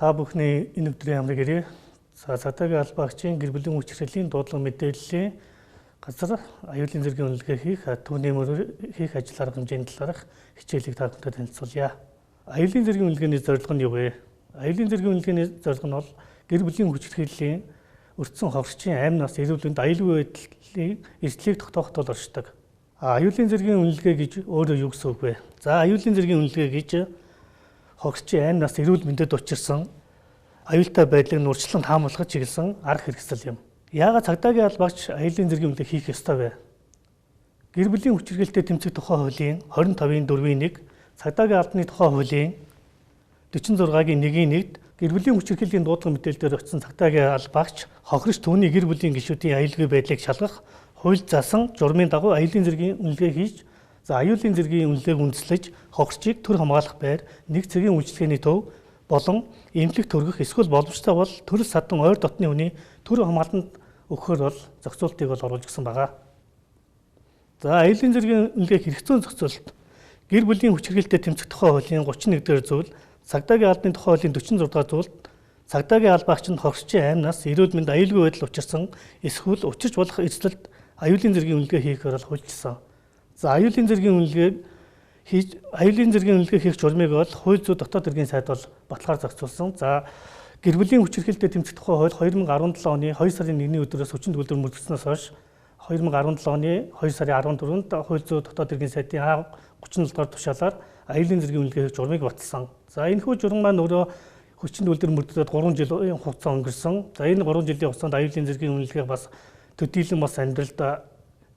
Та бүхний энэ өдрийн амрыг ирээ. Цагдаагийн албаагчийн гэр бүлийн хүчирхийллийн дуудлага мэдээллийн газар аюулын зэргийн үнэлгээ хийх, түүний мөрөөр хийх ажил арга хэмжээний талаарх хичээлийг та бүхэнд танилцуулъя. Аюулын зэргийн үнэлгээний зорилго нь юу вэ? Аюулын зэргийн үнэлгээний зорилго нь бол гэр бүлийн хүчирхийллийн өртсөн хохирчийн амь нас эрүүл мэнд аюулгүй байдлын эрсдлийг тогтооход оршдог. Аюулын зэргийн үнэлгээ гэж өөрөө юу гэсэн үг вэ? За, аюулын зэргийн үнэлгээ гэж хохирчийн амь нас эрүүл мэндэд учирсан аюултай байдлыг нурчлан таамаглахад чиглэсэн арга хэрэгсэл юм. Яагаад цагдаагийн албаагч аюулын зэргийн үнэлгээ хийх ёстой вэ? Гэр бүлийн хүчирхийлэлтэй тэмцэх тухай хуулийн 25-ийн 4-ийн 1, цагдаагийн албаны тухай хуулийн 46-гийн 1-ийн 1-д гэр бүлийн хүчирхийллийн дуудлага мэдээлэлээр очсон цагдаагийн албаагч хохирч түүний гэр бүлийн гишүүдийн аюулгүй байдлыг шалгах хууль заасан журмын дагуу аюулын зэргийн үнэлгээ хийж, аюулын зэргийн үнэлгээг үндэслэж хохирчийг төр хамгаалах байр, нэг цагийн үйлчлэгээний төв болон эмнэлэг төргөх эсвэл боломжтой бол төрөл садан ойр дотны хүний төр хамгаалалтанд өгөхөөр бол зохицуултыг бол оруулж гисэн байгаа. За, аюулын зэргийн үнэлгээх хэрэгцээ зохицуулалт гэр бүлийн хүчирхийлэлтэй тэмцэх тухай хуулийн 31-р зүйл, цагдаагийн албаны тухай хуулийн 46-р зүйлд цагдаагийн албаагч нь хохирчийн амь нас эрүүл мэнд аюулгүй байдал учирсан эсвэл учирч болох эцэлд аюулын зэргийн үнэлгээ хийхээр бол хуульчилсан. За, аюулын зэргийн үнэлгээ хийх журмыг бол хууль зүйн дотоод хэргийн сайд бол баталгаар зохицуулсан. За, гэр бүлийн хүчирхийлэлтэй тэмцэх тухай хууль 2017 оны 2 сарын 1-ний өдрөөс хүчин төгөлдөр мөрдөгснөөс хойш 2017 оны 2 сарын 14-нд хууль зүйн дотоод хэргийн сайдын 37 дугаар тушаалаар аюулын зэргийн үнэлгээ хийх журмыг баталсан. За, энэхүү журам маань өөрөө хүчин төгөлдөр мөрдөгдөд 3 жилийн хугацаа өнгөрсөн. За, энэ 3 жилийн хугацаанд аюулын зэргийн үнэлгээ бас төдийлөн бас амьдралд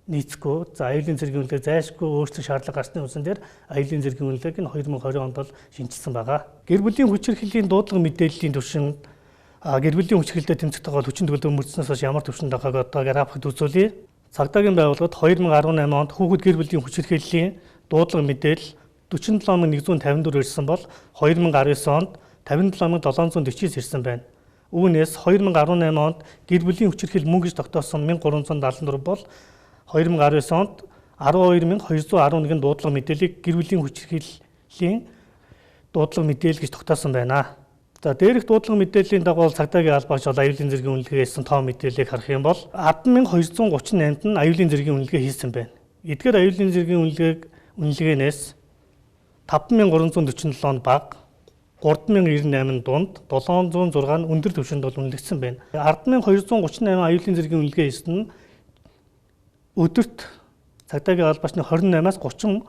нийцэхгүй. За, аюулын зэргийн үнэлгээ зайлшгүй өөрчлөх шаардлага гарсны үндсэн дээр аюулын зэргийн үнэлгээг нь 2020 онд бол шинжилсэн байгаа. Гэр бүлийн хүчирхийллийн дуудлага мэдээллийн түвшинд гэр бүлийн хүчирхийлэлтэй тэмцэх тухай хүчин төгөлдөр мөрдснөөс хойш ямар түвшинд байгааг одоо графикт үзүүлье. Цагдаагийн байгууллагад 2018 онд хүүхэд гэр бүлийн хүчирхийллийн дуудлага мэдээлэл 47154 ирсэн бол 2019 онд 57749 ирсэн байна. Үүнээс 2018 онд гэр бүлийн хүчирхийлэл мөн гэж тогтоосон 1374 бол 2019 онд 12211 дуудлага мэдээллийг гэр бүлийн хүчирхийллийн дуудлага мэдээлэл гэж тогтоосон байна. За, дээрх дуудлага мэдээллийн дагуу цагдаагийн албаагч аюулын зэргийн үнэлгээ хийсэн тоо мэдээллийг харах юм бол 10,238-д нь аюулын зэргийн үнэлгээ хийсэн байна. Эдгээр аюулын зэргийн үнэлгээнээс 5,347 бага, 3,098 дунд, 706 өндөр түвшинд бол үнэлэгдсэн байна. 10,238 аюулын зэргийн үнэлгээ хийсэн нь өдөрт цагдаагийн албаачны 28-аас 30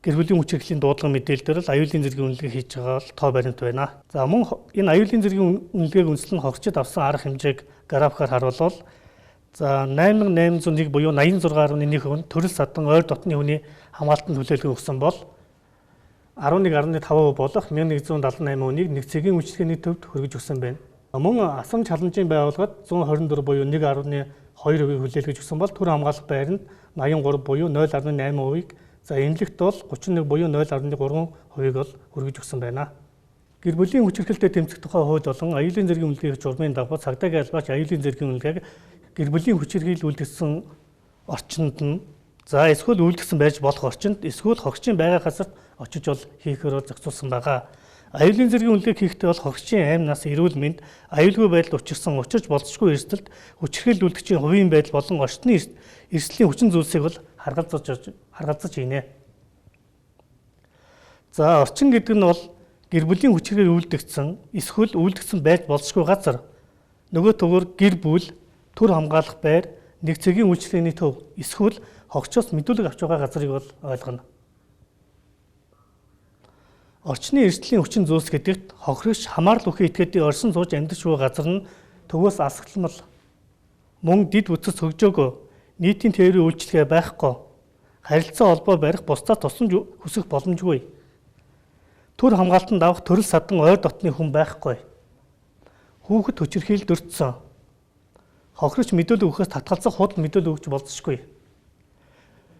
гэр бүлийн хүчирхийллийн дуудлага мэдээлэлээр л аюулын зэргийн үнэлгээ хийж байгаа бол тоо баримт байна. За, мөн энэ аюулын зэргийн үнэлгээг үндэслэн хохирчид авсан арга хэмжээг графикаар харуулбал, за, 8801 буюу 86.1% төрөл садан ойр дотны хүний хамгаалтанд хүлээлгээ өгсөн бол 11.5% болох 1178 хүнийг нэг цагийн үйлчлэгээний төвд хүргэж өгсөн байна. Мөн асамж халамжийн байгууллагад 124 буюу 1.2% хүлээлгэж өгсөн бол төр хамгаалах байранд 83 буюу 0.8%-ийг, за, эмнэлэгт бол 31 буюу 0.3%-ийг бол хүргэж өгсөн байна. Гэр бүлийн хүчирхийлэлтэй тэмцэх тухай хууль болон аюулын зэргийн үнэлгээ журмын дагуу цагдаагийн албаач аюулын зэргийн үнэлгээг гэр бүлийн хүчирхийлэл үлдгэсэн орчинд нь, за, эсвэл үлдгэсэн байж болох орчинд, эсвэл хохирчийн байгаа газарт очиж бол хийхээр зохицуулсан байгаа. Аюулын зэргийн үнэлгээг хийхдээ бол хохирчийн амь нас эрүүл мэнд аюулгүй байдалд учирсан учирч болзошгүй эрсдэлд хүчирхийлэл үлдгчийн хувийн байдал болон орчны эрсдлийн хүчин зүйлсийг бол харгалзажийнэ. За, орчин гэдэг нь бол гэр бүлийн хүчирхийлэл үлдгсэн эсвэл үлдгсэн байж болзошгүй газар, нөгөө төгөөр гэр бүл, төр хамгаалах байр, нэг цагийн үйлчлэгээний төв эсвэл хохирчоос мэдүүлэг авч байгаа газрыг бол ойлгоно. Орчны эрсдлийн хүчин зүйлс гэдэгт хохирогч хамаарал бүхий этгээдийн оршин сууж амьдарч буй газар нь төвөөс асгалтмал, мөн дид бүтцэс хөгжөөгөө, нийтийн тээврийн үйлчлэгээ байхгүй, харилцаа холбоо барих бусдаас тусламж хүсэх боломжгүй, төр хамгаалтанд авах төрөл садан ойр дотны хүн байхгүй, хүүхэд хүчирхийлэлд өртсөн, хохирогч мэдүүлэг өгөхөөс татгалзах худал мэдүүлэг өгч болзошгүй,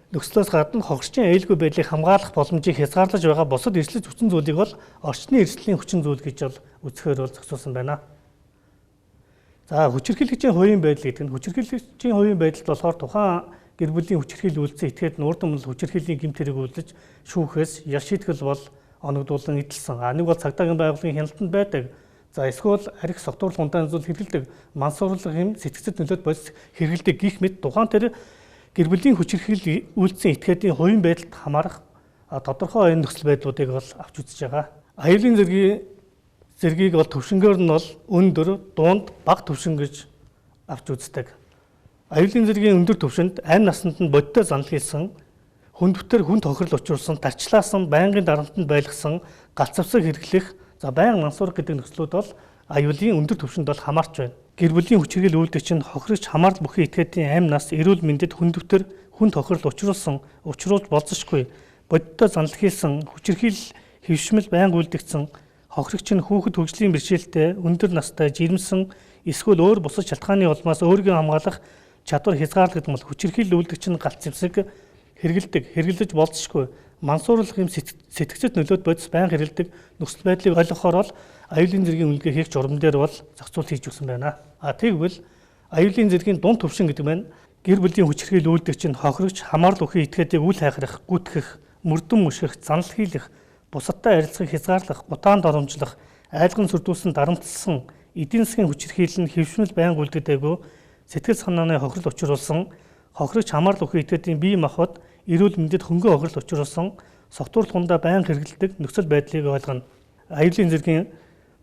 нөхцлөөс гадна хохирчийн аюулгүй байдлыг хамгаалах боломжийг хязгаарлаж байгаа бусад эрсдэл хүчин зүйлийг бол орчны эрсдлийн хүчин зүйл гэж бол үзэхээр бол зохицуулсан байна. За, хүчирхийлэгчийн хувийн байдал гэдэг нь хүчирхийлэгчийн хувийн байдалд болохоор тухайн гэр бүлийн хүчирхийлэл үйлдсэн этгээд нуурдан хүчирхийллийн гэмт хэрэг үйлдэж шүүхээс яш шийтгэл бол оногдуулан эдэлсэн. Нэг бол цагдаагийн байгууллагын хяналтанд байдаг За эсвэл арх согтуур хундааны зүйл хэрэгэлдэг мансуурлах юм сэтгцэд нөлөөд бодис хэрэгэлдэг гих мэт тухайн тэр гэр бүлийн хүчирхийлэл үйлдсэн этгээдийн хувийн байдалд хамаарах тодорхой оюун нөхцөл байдлуудыг бол авч үзэж байгаа. Аюулын зэргийг бол төвшнгөөр нь бол өндөр, дунд, бага төвшин гэж авч үздэг. Аюулын зэргийн өндөр төвшөнд амь насанд нь бодиттой занал хийсэн, хүнд тохирол учруулсан, дарчлаасан, байнгын дарамтанд байлгасан, галцавсаг хэрэглэх, за байнга мансуурах гэдэг нөхцлүүд бол аюулын өндөр төвшөнд бол хамаарч байна. Гэр бүлийн хүчирхийлэл үйлдэгч нь хохирогч хамаарал бүхий этгээдийн амь нас, эрүүл мэндэд хүн тохирол учруулж болзошгүй, бодиттой занал хийсэн, хүчирхийлэл хэвшмэл байнга үйлдэгдсэн, хохирогч нь хүүхэд хөгжлийн бэрхшээлтэй, өндөр настай, жирэмсэн, эсвэл өөр бусад шалтгааны улмаас өөрийгөө хамгаалах чадвар хязгаарлагдсан бол хүчирхийлэл үйлдэгч нь галт зэвсэг хэрэглэж болзошгүй, мансуурлах юм сэтгцэд нөлөөд бодис байнга хэрэгэлдэг нөхцөл байдлыг ойлгохоор бол аюулын зэргийн үнэлгээ хийх журам дээр бол зохицуулт хийж өгсөн байна. Тэгвэл аюулын зэргийн дунд төвшин гэдэг нь гэр бүлийн хүчирхийлэл үйлдэгч нь хохирогч хамаарал бүхий этгээдийг үл хайхрах, гүтгэх, мөрдөн мөшгөх, занал хийлэх, бусадтай харилцахыг хязгаарлах, бутаанд оромжлох, айлган сүрдүүлсэн дарамтлсан, эдийн засгийн хүчирхийлэл нь хэвшмэл байнга үлдээдэггүй, сэтгэл санааны хохирол учруулсан, хохирогч хамаарал бүхий этгээдийн бие махбод эрүүл мэндэд хөнгөн хохирол учруулсан, согтуур хундаа байнга хэрэгэлдэг нөхцөл байдлыг ойлгоно. Аюулын зэргийн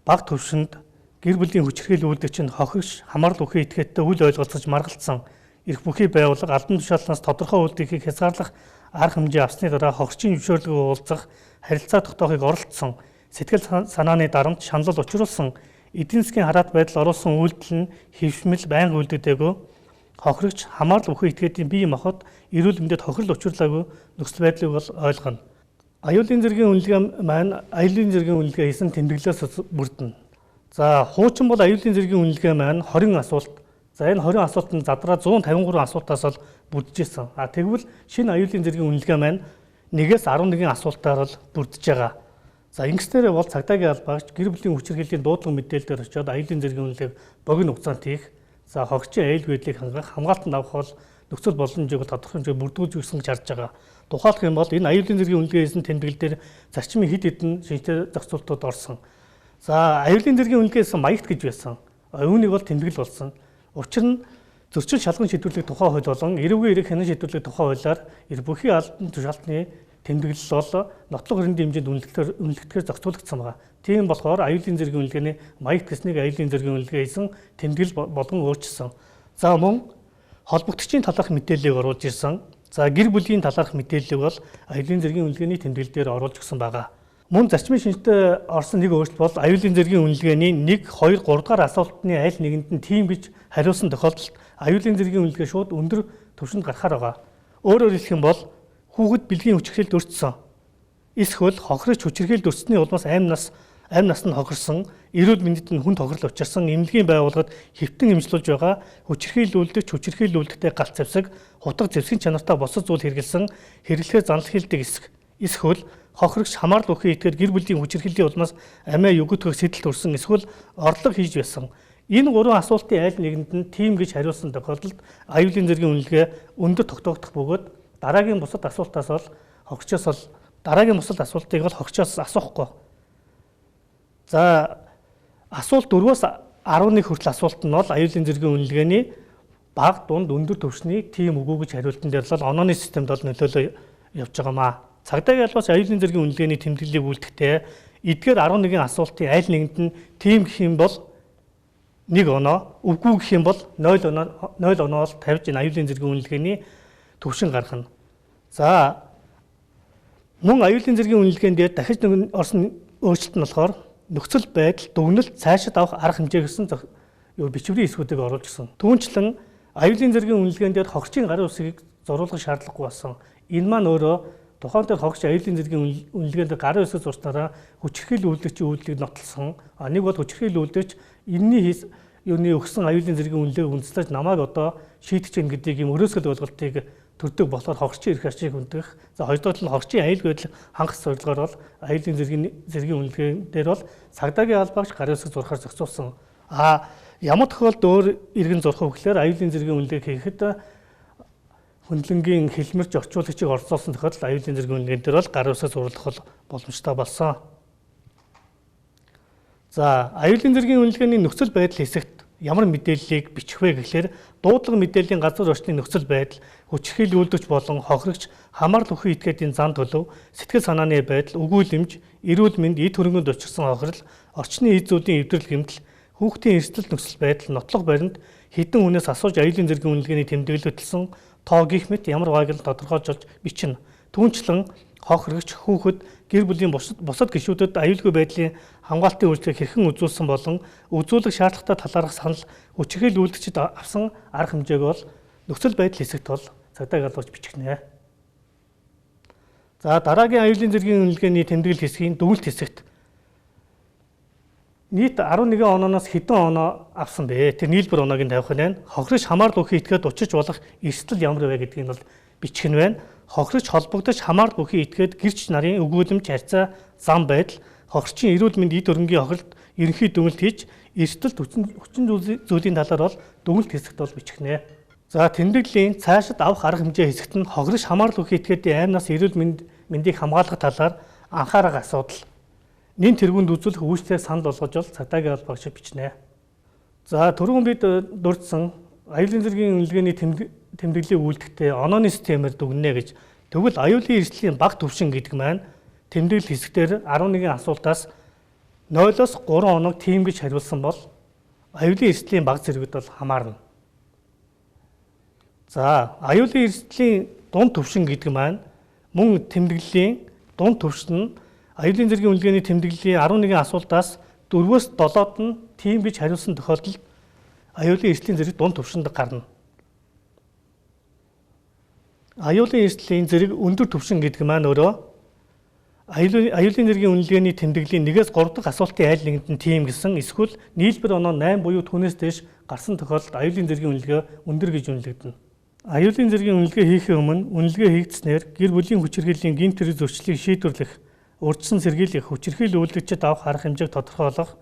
бага төвшөнд гэр бүлийн хүчирхийлэл үйлдэгч нь хохирогч хамаарал бүхий этгээдтэй үл ойлголцож маргалцсан, эрх бүхий байгууллага албан тушаалнаас тодорхой үйлдэлийг хязгаарлах арга хэмжээ авсны дараа хохирчийн зөвшөөрлөг уулзах, харилцаа тогтоохыг оролдсон, сэтгэл санааны дарамт шаналл учруулсан, эдийн засгийн хараат байдал оруулсан үйлдэл нь хэвшмэл байнга үлдээдэггүй, хохирогч хамаарал бүхий этгээдийн бие махбод эрүүл мэндэд хохирол учруулаагүй нөхцөл байдлыг бол ойлгоно. Аюулын зэргийн үнэлгээ маань аюулын зэргийн үнэлгээ хийсэн тэмдэглэлээс бүрдэнэ. За хуучин бол аюулын зэргийн үнэлгээ маань 20 асуулт. За энэ 20 асуултанд задраа 153 асуултаас бол бүрдэж исэн. Тэгвэл шинэ аюулын зэргийн үнэлгээ маань 1-ээс 11 асуултаар бол бүрдэж байгаа. За ингэснээр бол цагдаагийн албаагч гэр бүлийн хүчирхийллийн дуудлага мэдээлэлээр очиод аюулын зэргийн үнэлгээг богино хугацаанд хийх, за хохирчийн аюул байдлыг хангах, хамгаалтанд авах бол нөхцөл боломжийг тодорхой хэмжээгээр бүрдүүлж өгсөн гэж харж байгаа. Тухайлх юм бол энэ аюулын зэргийн үнэлгээ хийсэн тэмдэглэл дээр зарчмын хэд хэдэн шинжтэй зохицуултууд орсон. За аюулын зэргийн үнэлгээ хийсэн маягт гэж байсан. Үүнийг бол тэмдэглэл болсон. Учир нь зөрчил шалган шийдвэрлэх тухай хууль болон эрүүгийн эрх хянан шийдвэрлэх тухай хуулиар бүхий албан тушаалтны тэмдэглэл бол нотлох өрөөний хэмжээнд үнэлэгдэхээр зохицуулагдсан байна. Тийм болохоор аюулын зэргийн үнэлгээний маягт гэснийг аюулын зэргийн үнэлгээ хийсэн тэмдэглэл болгон өөрчилсөн. За мөн холбогдогчийн талаарх мэдээллийг оруулж ирсэн. За гэр бүлийн талаарх мэдээллийг бол аюулын зэргийн үнэлгээний тэмдэглэл дээр оруулж өгсөн байгаа. Мөн зарчмын шинжтэй орсон нэг өөрчлөлт бол аюулын зэргийн үнэлгээний 1, 2, 3 дахь асуултны аль нэгэнд нь тийм гэж хариулсан тохиолдолд аюулын зэргийн үнэлгээ шууд өндөр түвшинд гарахаар байгаа. Өөрөөр хэлэх юм бол хүүхэд бэлгийн хүчирхийлэлд өртсөн. Эсвэл хохирогч хүчирхийлэлд өртсөний улмаас амь нас нь хохирсон, эрүүл мэндэд нь хүн тохирол учирсан, эмнэлгийн байгууллагад хэвтэн эмчилүүлж байгаа, хүчирхийлүүлэгтэй галт зэвсэг, хутга зэвсгийн чанартай босод зүйл хэрэгэлсэн, хэрэглэхээр занал хийлдэг эсвэл хохирогч хамаарал бүхий этгээд гэр бүлийн хүчирхийллийн улмаас амиа югдгөх сэтэл төрсөн, эсвэл орлого хийж байсан. Энэ гурван асуултын аль нэгэнд нь тийм гэж хариулсан тохиолдолд аюулын зэргийн үнэлгээ өндөр тогтоогдох бөгөөд дараагийн бусад асуултыг бол хохирчоос асуухгүй. За асуулт 4-өөс 11 хүртэл асуулт нь бол аюулын зэргийн үнэлгээний бага, дунд, өндөр түвшний тийм үгүй гэж хариултан дээр л онооны системд бол нөлөөлөө явж байгаамаа. Цагдаагийн албаас аюулын зэргийн үнэлгээний тэмдэглэлийг үлдэхдээ эдгээр 11 асуултын аль нэгэнд нь тийм гэх юм бол 1 оноо, үгүй гэх юм бол 0 оноо тавьж энэ аюулын зэргийн үнэлгээний түвшин гаргана. За мөн аюулын зэргийн үнэлгээнд дээр дахиж нэг орсон өөрчлөлт нь болохоор нөхцөл байдал, дүгнэлт цаашид авах арга хэмжээ гэсэн бичвэрийн эсгүүдийг оруулж ирсэн. Түүнчлэн аюулын зэргийн үнэлгээнд дээр хохирчийн гарын үсгийг зурулах шаардлагагүй болсон. Энэ маань өөрөө тухайн дээр хохирч аюулын зэргийн үнэлгээнд гарын үсэг зурснараа хүчирхийлэл үйлдэгчийн үйлдэлийг нотлсон. Нэг бол хүчирхийлэл үйлдэгч энэний өгсөн аюулын зэргийн үнэлгээг үндэслэж намайг одоо шийдэж гин гэдэг юм өрөөсгөл ойлголтыг төрдөг болохоор хохирчийн эрх ашиг хүндэх. За хоёрдугаар нь хохирчийн аюул байдал хангах зорилгоор бол аюулын зэргийн үнэлгээн дээр бол цагдаагийн албаагч гарын үсэг зурхаар зохицуулсан. Ямар тохиолдолд өөр иргэн зурх вэ гэхээр аюулын зэргийн үнэлгээг хийхэд хөндлөнгийн хэлмэрч орчуулагчийг орцуулсан тохиолдолд аюулын зэргийн үнэлгээн дээр бол гарын үсэг зурлах бол боломжтой болсон. За, аюулын зэргийн үнэлгээний нөхцөл байдал хэсэгт ямар мэдээллийг бичих вэ гэхлээр дуудлага мэдээллийн газар орчны нөхцөл байдал, хүчирхийлэл үйлдвэрч болон хохирогч, хамаарал бүхий этгээдийн зан төлөв, сэтгэл санааны байдал, өгүүлэмж, эрүүл мэнд, эд хөрөнгөнд учирсан хохирол, орчны эд зүйдийн эвдрэл гэмтэл, хүүхдийн эрсдэл нөхцөл байдал, нотлох баримт, хэдэн хүнээс асууж аюулын зэргийн үнэлгээний тэмдэглэл хөтөлсөн тоо гих мэт ямар байгааг нь тодорхойлж бичнэ. Түүнчлэн хохирогч, хүүхэд, гэр бүлийн бусад гишүүдэд аюулгүй байдлын хамгаалтын үйлчлэгийг хэрхэн үзүүлсэн болон үзүүлэх шаардлагатай талаарх санал хүчирхийлэл үйлдэгчид авсан арга хэмжээг бол нөхцөл байдал хэсэгт бол цагдаа галгууч бичгэнэ. За, дараагийн аюулын зэргийн үнэлгээний тэмдэглэл хэсгийн дүгнэлт хэсэгт нийт 11 онооноос хэдэн оноо авсан бэ? Тэр нийлбэр оноогийн тавих нь байна. Хохирогч, хамаарал бүхий этгээд учирч болох эрсдэл ямар вэ гэдгийг нь бол бичих нь байна. Хохирогч холбогдож хамаарал бүхий этгээд гэрч нарын өгүүлэмж, харьцаа, зам байдал, хохирчийн эрүүл мэнд, эд хөрөнгийн хохиролд ерөнхий дүгнэлт хийж, эрсдэлт хүчин зүйлийн талаар бол дүгнэлт хэсэгт бол бичгэнэ. За, тэмдэглэлийн цаашид авах арга хэмжээ хэсэгт нь хохирогч, хамаарал бүхий этгээдийн аймнаас эрүүл мэндийг хамгаалах талаар анхаарах асуудал, нэн тэргуунд үзүүлэх үйлчлэгийг санал болгож бол цагдаагийн албаагч бичнэ. За, түрүүн бид дурдсан аюулын зэргийн үнэлгээний тэмдэглэлийн үйлдэгтээ онооны системээр дүгнэнэ гэж. Тэгвэл аюулын эрсдлийн бага түвшин гэдэг маань тэмдэглэл хэсгээр 11 асуултаас 0-оос 3 оног тийм гэж хариулсан бол аюулын эрсдлийн бага зэрэгт бол хамаарна. За, аюулын эрсдлийн дунд түвшин гэдэг маань мөн тэмдэглэлийн дунд түвшин нь аюулын зэргийн үнэлгээний тэмдэглэлийн 11 асуултаас 4-өөс 7-д нь тийм гэж хариулсан тохиолдолд аюулын эрсдлийн зэрэг дунд түвшинд гарна. Аюулын эрсдлийн зэрэг өндөр түвшин гэдэг маань өөрөө аюулын зэргийн үнэлгээний тэмдэглэлийн 1-ээс 3 дахь асуултын айл нэгэнд нь тийм гэсэн эсвэл нийлбэр оноо 8 буюу түүнээс дээш гарсан тохиолдолд аюулын зэргийн үнэлгээ өндөр гэж үнэлэгдэнэ. Аюулын зэргийн үнэлгээ хийхээ өмнө үнэлгээ хийгдснээр гэр бүлийн хүчирхийллийн гэмт хэрэг зөрчлийг шийдвэрлэх, урьдчилан сэргийлэх, хүчирхийлэл үйлдэгчид авах арга хэмжээг тодорхойлох,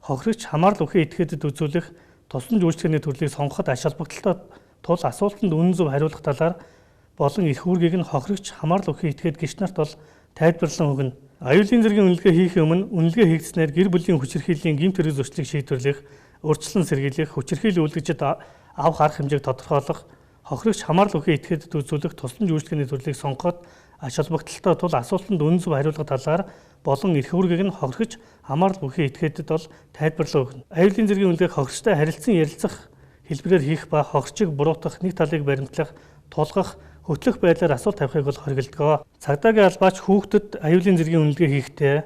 хохирогч, хамаарал бүхий этгээдэд үзүүлэх, тусламж үйлчлэгээний төрлийг сонгоход ач холбогдолтой тул асуултанд үнэн зөв хариулах талаар болон эрх үүргийг нь хохирогч, хамаарал бүхий этгээд гишнарт бол тайлбарлан өгнө. Аюулын зэргийн үнэлгээ хийхээ өмнө үнэлгээ хийгдснээр гэр бүлийн хүчирхийллийн гэмт хэрэг зөрчлийг шийдвэрлэх, урьдчилан сэргийлэх, хүчирхийлэл үйлдэгчид авах арга хэмжээг тодорхойлох, хохирогч, хамаарал бүхий этгээдэд үзүүлэх, тусламж үйлчлэгээний төрлийг сонгоход ач холбогдолтой тул асуултанд үнэн зөв хариулах талаар болон эрх үүргийг нь хохирогч, хамаарал бүхий этгээдэд бол тайлбарлан өгнө. Аюулын зэргийн үнэлгээг хохирогчтой харилцан ярилцах хэлбэрээр хийх ба хохирчийг буруутгах, нэг талыг баримтлах, тулгах, хөтлөх байдлаар асуулт тавихыг бол хориглодог. Цагдаагийн албаач хүүхдэд аюулын зэргийн үнэлгээ хийхдээ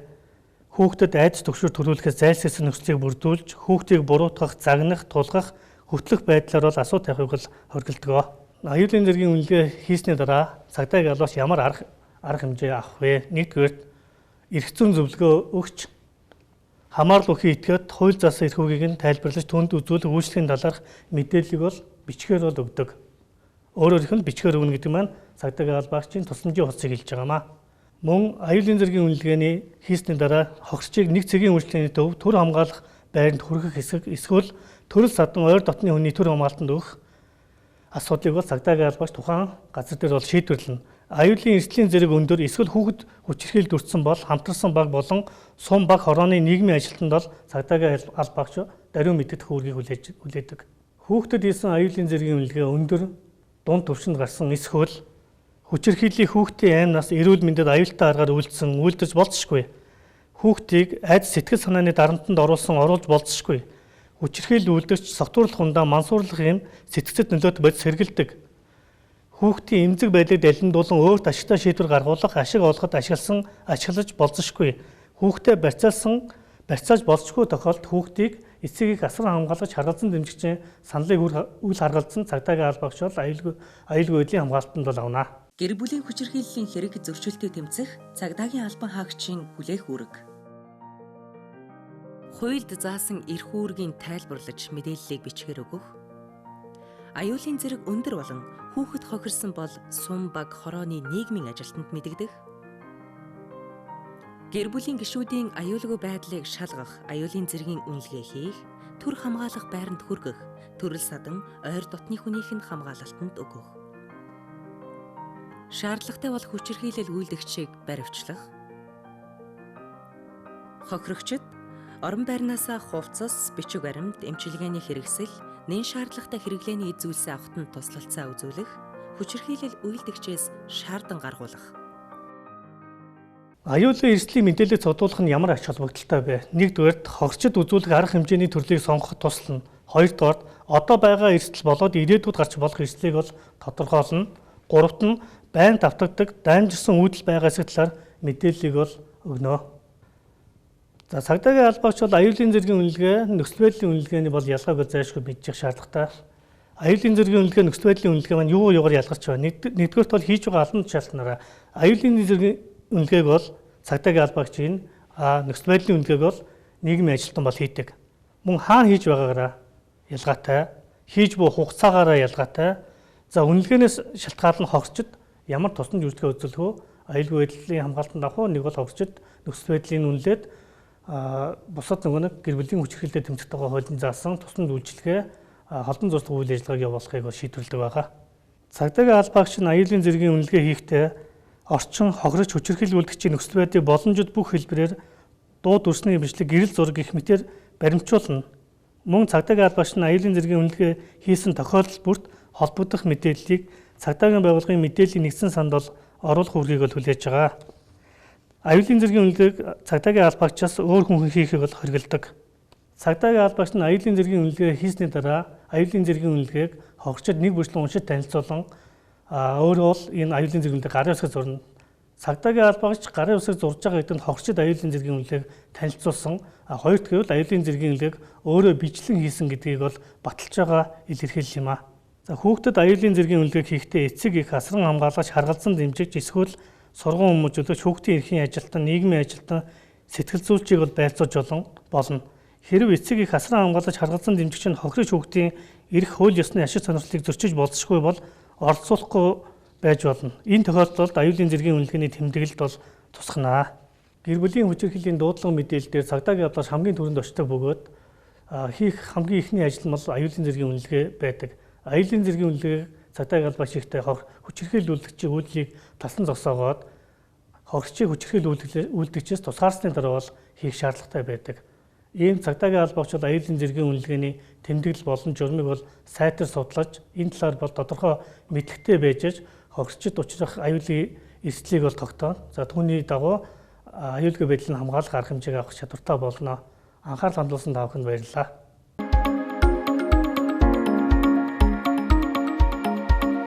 хүүхдэд айдас түгшүүр төрүүлэхээс зайлсхийсэн нөхцөлийг бүрдүүлж, хүүхдийг буруутгах, загнах, тулгах, хөтлөх байдлаар бол асуулт тавихыг бол хориглодог. Аюулын зэргийн үнэлгээ хийсний дараа цагдаагийн албаач ямар арга хэмжээ авах вэ? Нэгдүгээр, эрх зүйн зөвлөгөө өгч, хамаарал бүхий этгээд хууль заасан эрх үүргийг нь тайлбарлаж түнд үзүүлэх үйлчлэгийн талаарх мэдээллийг бол бичгээр бол өгдөг. Өөрөөр хэлбэл бичгээр өгнө гэдэг маань цагдаагийн албаагчийн тусламжийн хуцыг хэлж байгаамаа. Мөн аюулын зэргийн үнэлгээний хийсний дараа хохирчийг нэг цэгийн үйлчлэгээний төв төр хамгаалах байранд хүргэх хэсэг эсвэл төрөл садан ойр дотны хүний төр хамгаалтанд өгөх асуудлыг бол цагдаагийн албаач тухайн газар дээр бол шийдвэрлэнэ. Аюулын эрсдлийн зэрэг өндөр эсвэл хүүхэд хүчирхийлэлд өртсөн бол хамтарсан баг болон сум баг хорооны нийгмийн ажилтнанд бол цагдаагийн албаагч даруй мэддэх үүргийг хүлээдэг. Хүүхдэд хийсэн аюулын зэргийн үнэлгээ өндөр дунд түвшинд гарсан эсвэл хүчирхийллийн хүүхдийн аймнаас эрүүл мэндэд аюултай аргаар үйлдэж болзошгүй. Хүүхдийг айдас сэтгэл санааны дарамтанд оруулж болзошгүй. Хүчирхийлэл үйлдэгч согтуурлах хундаа мансуурлах юм сэтгцэд нөлөөт бодис сэргэлдэг. Хүүхдийн эмзэг байдлыг далиндуулан өөрт ашигтай шийдвэр гаргуулах, ашиг олоход ашиглаж болзошгүй. Хүүхдээ барьцааж болзошгүй тохиолдолд хүүхдийг эцгийг асран хамгаалж харгалзан дэмжигчийн саналыг үл харгалзан цагдаагийн албаагч бол аюулгүй байдлын хамгаалтанд бол авна. Гэр бүлийн хүчирхийллийн хэрэг зөрчилтийг тэмцэх цагдаагийн албан хаагчийн хүлээх үүрэг. Хуульд заасан эрх үүргийн тайлбарлаж мэдээллийг бичгээр өгөх. Аюулын зэрэг өндөр болон хүүхэд хохирсон бол сум баг хорооны нийгмийн ажилтнанд мэдэгдэх. Гэр бүлийн гишүүдийн аюулгүй байдлыг шалгах, аюулын зэргийн үнэлгээ хийх, төр хамгаалах байранд хүргэх, төрөл садан ойр дотны хүнийх нь хамгаалалтанд өгөх. Шаардлагатай бол хүчирхийлэл үйлдэгчийг баривчлах. Хохирогчид Орон байрнаасаа хувцас, бичиг баримт, эмчилгээний хэрэгсэл, нэн шаардлагатай хэрэглээний эд зүйлсээ авахт нь туслалцаа үзүүлэх, хүчирхийлэл үйлдэгчээс шаардан гаргуулах. Аюулын эрсдлийн мэдээлэл цуглуулах нь ямар ач холбогдолтой вэ? Нэгдүгээрт хогсчид үзүүлэх арга хэмжээний төрлийг сонгоход туслана. Хоёрдугаарт одоо байгаа эрсдэл болоод ирээдүйд гарч болох эрсдлийг бол тодорхойлно. Гуравт нь байн давтагддаг, даймжирсан үүдэл байгаа талаар мэдээллийг бол өгнө. За цагдаагийн албаагч бол аюулын зэргийн үнэлгээ, нөхцөл байдлын үнэлгээний бол ялгааг зайлшгүй мэдчих шаардлагатай. Аюулын зэргийн үнэлгээ, нөхцөл байдлын үнэлгээ маань юугаар ялгарч байгаа? Нэгдүгээрт бол хийж байгаа албан тушаалтнаараа аюулын зэргийн үнэлгээг бол цагдаагийн албаагчийн, нөхцөл байдлын үнэлгээг бол нийгмийн ажилтан бол хийдэг. Мөн хаана хийж байгаагаараа ялгаатай, хийж буй хугацаагаараа ялгаатай. За үнэлгээнээс шалтгаалan хогсчид ямар тусламж үйлчлэгээ үзүүлэх вэ? Аюулгүй байдлын хамгаалтанд авах уу? Нэг бол хогсчид нөхцөл байдлыг үнэлээд бусад нөгөө нэг гэр бүлийн хүчирхийлэлд тэмцэх байгаа хуулийн заасан тусламж үйлчлэгээ холбон зурцлах үйл ажиллагааг явуулахыг шийдвэрлэдэг байгаа. Цагдаагийн албаагч нь аюулын зэргийн үнэлгээ хийхдээ орчин хохирогч хүчирхийлэл үйлдэгчийн нөхцөл байдлыг боломжит бүх хэлбэрээр дуу дүрсний бичлэг, гэрэл зураг гэх мэтээр баримтжуулна. Мөн цагдаагийн албаагч нь аюулын зэргийн үнэлгээ хийсэн тохиолдол бүрт холбогдох мэдээллийг цагдаагийн байгууллагын мэдээллийн нэгдсэн санд бол оруулах үүргийг бол хүлээж байгаа. Аюулын зэргийн үнэлгээг цагдаагийн албаагчаас өөр хүн хийхийг бол хориглодог. Цагдаагийн албаагч нь аюулын зэргийн үнэлгээ хийсний дараа аюулын зэргийн үнэлгээг хогчид нэг бүрчлэн уншиж танилцуулан өөрөө бол энэ аюулын зэргийн үнэлгээ гарын үсгээр зурна. Цагдаагийн албаагч гарын үсгээр зурж байгаа хэдийн хогчид аюулын зэргийн үнэлгээг танилцуулсан. Хоёрт гэвэл аюулын зэргийн үнэлгээг өөрөө бичлэн хийсэн гэдгийг бол баталж байгаа илэрхийлэл юм а. За хүүхдэд аюулын зэргийн үнэлгээг хийхдээ эцэг их асран хамгаалагч харгалзан дэмжиж эсвэл сургууль хүмүүжүүлэгч хүүхдийн эрхийн ажилтан, нийгмийн ажилтан, сэтгэл зүйчийг бол байцааж болно. Хэрв эцэг их асран хамгаалагч харгалзан дэмжигч нь хохирогч хүүхдийн эрх хууль ёсны ашиг сонирхлыг зөрчиж болзошгүй бол оролцуулахгүй байж болно. Энэ тохиолдолд аюулын зэргийн үнэлгээний тэмдэглэлд бол тусгана. Гэр бүлийн хүчирхийллийн дуудлага мэдээлэл дээр цагдаагийн албаагч хамгийн түрүүнд очдог бөгөөд хийх хамгийн ихний ажил нь бол аюулын зэргийн үнэлгээ байдаг. Аюулын зэргийн үнэлгээг цагдаагийн албаагч ихтэй хүчирхийлэл үйлдэгчийн үйлдэлийг талсан зогсоогоод хогсчийг хүчирхийлэл үйлдэгчээс тусгаарсны дараа бол хийх шаардлагатай байдаг. Ийм цагдаагийн албаагч бол аюулын зэргийн үнэлгээний тэмдэглэл болон журмыг бол сайтар судлаж энэ талаар бол тодорхой мэдлэгтэй байж хогсчид учрах аюулын эрсдлийг бол тогтооно. За түүний дагуу аюулгүй байдлыг хамгаалах арга хэмжээг авах чадвартай болно. Анхаарал хандуулсан та бүхэнд баярлалаа.